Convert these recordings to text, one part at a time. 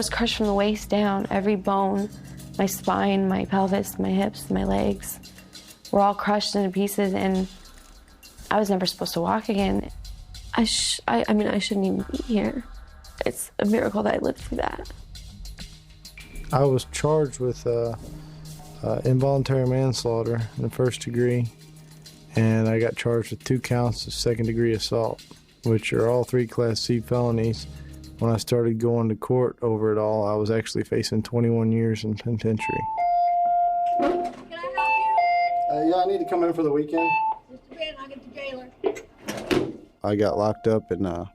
was crushed from the waist down. Every bone, my spine, my pelvis, my hips, my legs were all crushed into pieces, and I was never supposed to walk again. I mean, I shouldn't even be here. It's a miracle that I lived through that. I was charged with involuntary manslaughter in the first degree, and I got charged with 2 counts of second-degree assault, which are all 3 Class C felonies. When I started going to court over it all, I was actually facing 21 years in penitentiary. Can I help you? Yeah, I need to come in for the weekend. Just a minute, I'll get the jailer. I got locked up in the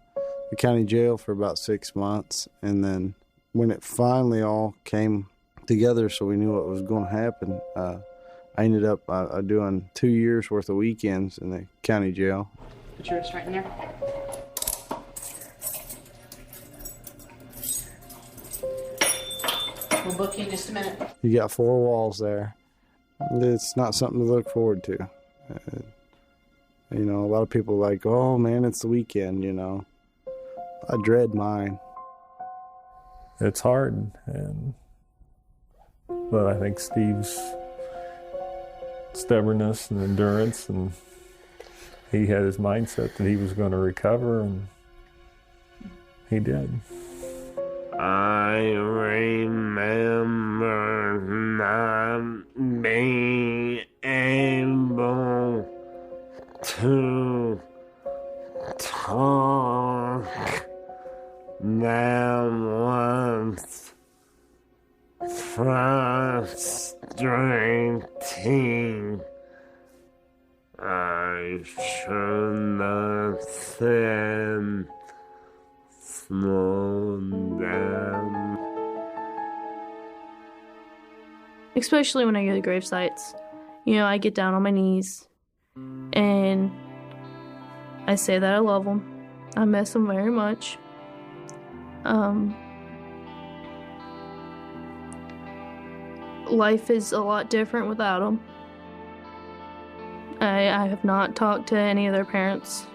county jail for about 6 months, and then when it finally all came together so we knew what was going to happen, I ended up doing 2 years worth of weekends in the county jail. Put yours right in there. We'll book you in just a minute. You got 4 walls there. It's not something to look forward to. You know, a lot of people are like, oh man, it's the weekend, you know. I dread mine. It's hard, but I think Steve's stubbornness and endurance, and he had his mindset that he was going to recover, and he did. I remember not being able to talk. That was frustrating. I should have said, slow down. Especially when I go to grave sites. You know, I get down on my knees and I say that I love them. I miss them very much. Life is a lot different without them. I have not talked to any of their parents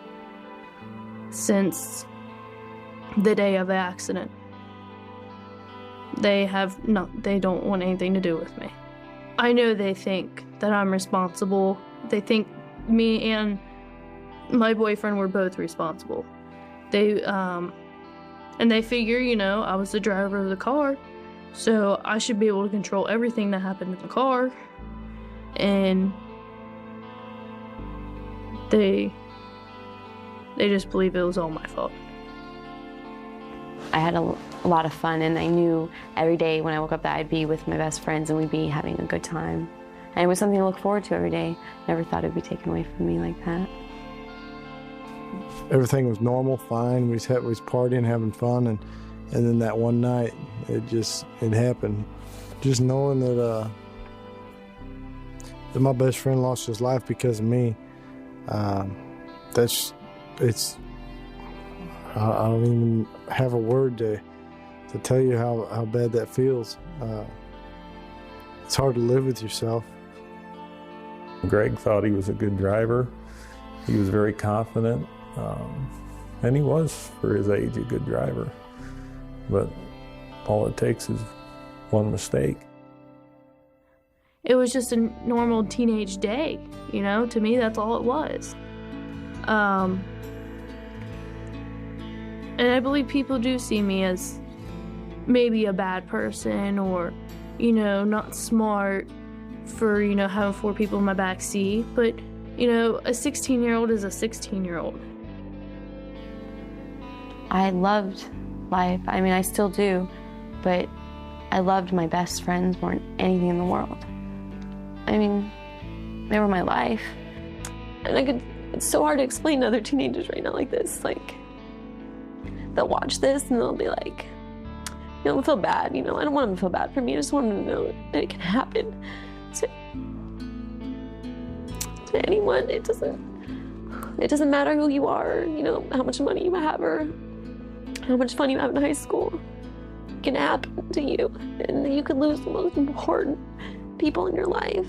since the day of the accident. They don't want anything to do with me. I know they think that I'm responsible. They think me and my boyfriend were both responsible. And they figure, you know, I was the driver of the car, so I should be able to control everything that happened in the car. And they just believe it was all my fault. I had a lot of fun, and I knew every day when I woke up that I'd be with my best friends and we'd be having a good time. And it was something to look forward to every day. Never thought it'd be taken away from me like that. Everything was normal, fine. We was partying, having fun, and then that one night, it happened. Just knowing that my best friend lost his life because of me, I don't even have a word to tell you how bad that feels. It's hard to live with yourself. Greg thought he was a good driver. He was very confident, and he was, for his age, a good driver. But all it takes is one mistake. It was just a normal teenage day, you know? To me, that's all it was. And I believe people do see me as maybe a bad person or, you know, not smart for, you know, having 4 people in my back seat. But, you know, a 16-year-old is a 16-year-old. I loved life. I mean, I still do, but I loved my best friends more than anything in the world. I mean, they were my life. And it's so hard to explain to other teenagers right now like this. Like, they'll watch this and they'll be like, you know, they'll feel bad, you know. I don't want them to feel bad for me. I just want them to know that it can happen to anyone. It doesn't matter who you are, you know, how much money you have or how much fun you have in high school. It can happen to you, and you could lose the most important people in your life.